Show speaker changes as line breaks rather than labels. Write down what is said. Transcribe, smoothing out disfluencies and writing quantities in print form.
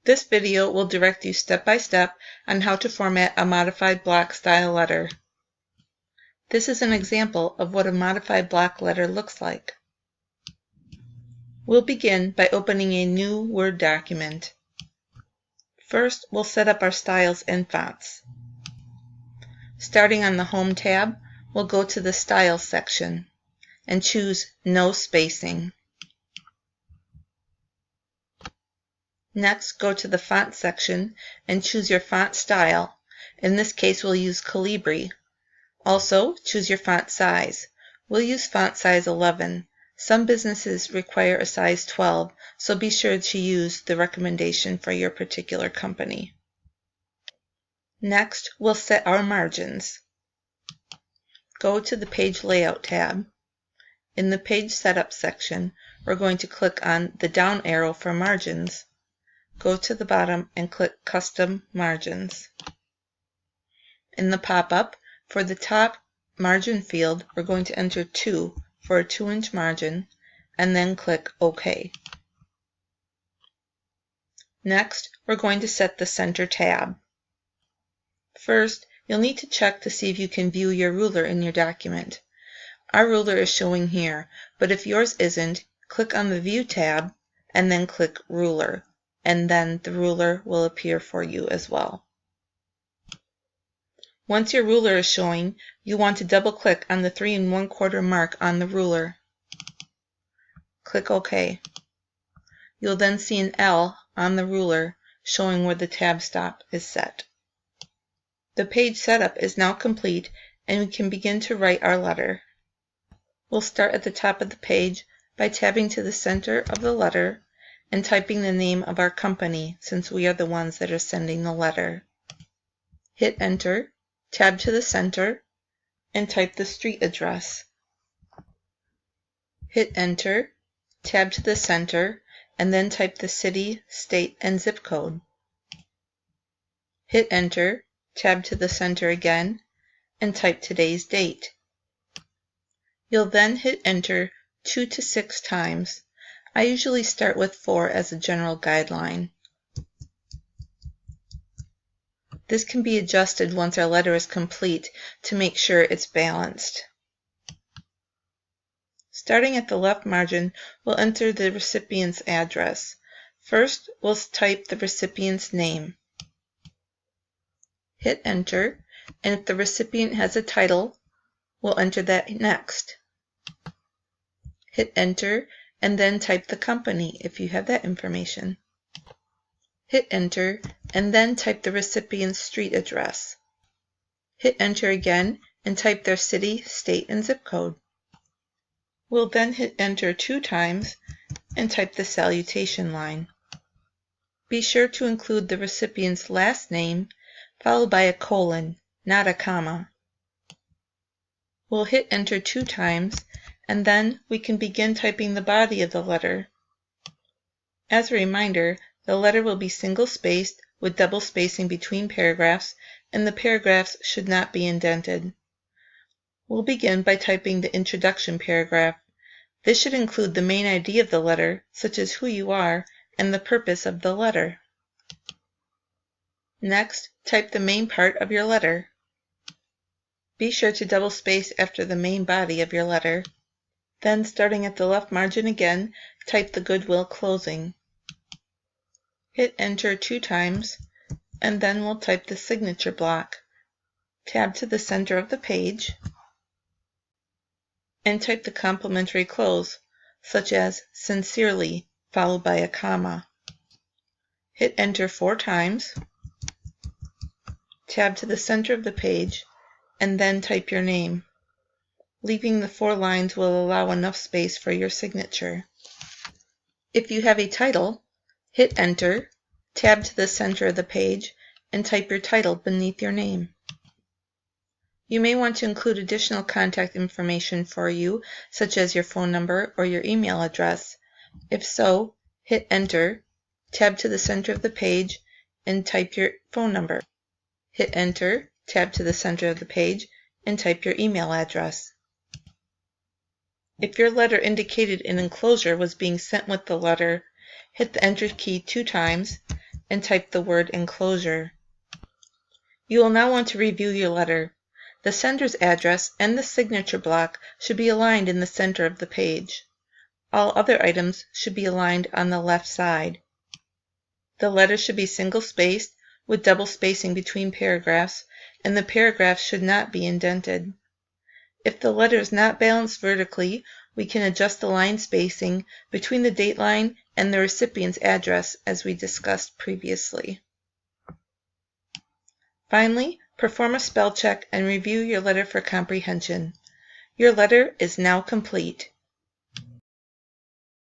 This video will direct you step by step on how to format a modified block style letter. This is an example of what a modified block letter looks like. We'll begin by opening a new Word document. First, we'll set up our styles and fonts. Starting on the Home tab, we'll go to the Styles section and choose No Spacing. Next, go to the Font section and choose your font style. In this case, we'll use Calibri. Also, choose your font size. We'll use font size 11. Some businesses require a size 12, so be sure to use the recommendation for your particular company. Next, we'll set our margins. Go to the Page Layout tab. In the Page Setup section, we're going to click on the down arrow for margins. Go to the bottom and click Custom Margins. In the pop-up, for the top margin field, we're going to enter 2 for a 2-inch margin, and then click OK. Next, we're going to set the Center tab. First, you'll need to check to see if you can view your ruler in your document. Our ruler is showing here, but if yours isn't, click on the View tab and then click Ruler, and then the ruler will appear for you as well. Once your ruler is showing, you want to double-click on the 3 1/4 mark on the ruler. Click OK. You'll then see an L on the ruler showing where the tab stop is set. The page setup is now complete, and we can begin to write our letter. We'll start at the top of the page by tabbing to the center of the letter and typing the name of our company, since we are the ones that are sending the letter. Hit Enter, tab to the center, and type the street address. Hit Enter, tab to the center, and then type the city, state, and zip code. Hit Enter, tab to the center again, and type today's date. You'll then hit Enter 2 to 6 times. I usually start with 4 as a general guideline. This can be adjusted once our letter is complete to make sure it's balanced. Starting at the left margin, we'll enter the recipient's address. First, we'll type the recipient's name. Hit Enter, and if the recipient has a title, we'll enter that next. Hit Enter, and then type the company if you have that information. Hit Enter, and then type the recipient's street address. Hit Enter again, and type their city, state, and zip code. We'll then hit Enter 2 times and type the salutation line. Be sure to include the recipient's last name, followed by a colon, not a comma. We'll hit Enter 2 times, and then we can begin typing the body of the letter. As a reminder, the letter will be single-spaced with double spacing between paragraphs, and the paragraphs should not be indented. We'll begin by typing the introduction paragraph. This should include the main idea of the letter, such as who you are and the purpose of the letter. Next, type the main part of your letter. Be sure to double space after the main body of your letter. Then, starting at the left margin again, type the goodwill closing. Hit Enter 2 times, and then we'll type the signature block. Tab to the center of the page, and type the complimentary close, such as Sincerely, followed by a comma. Hit Enter 4 times, tab to the center of the page, and then type your name. Leaving the 4 lines will allow enough space for your signature. If you have a title, hit Enter, tab to the center of the page, and type your title beneath your name. You may want to include additional contact information for you, such as your phone number or your email address. If so, hit Enter, tab to the center of the page, and type your phone number. Hit Enter, tab to the center of the page, and type your email address. If your letter indicated an enclosure was being sent with the letter, hit the Enter key 2 times, and type the word enclosure. You will now want to review your letter. The sender's address and the signature block should be aligned in the center of the page. All other items should be aligned on the left side. The letter should be single-spaced with double spacing between paragraphs, and the paragraphs should not be indented. If the letter is not balanced vertically, we can adjust the line spacing between the date line and the recipient's address as we discussed previously. Finally, perform a spell check and review your letter for comprehension. Your letter is now complete.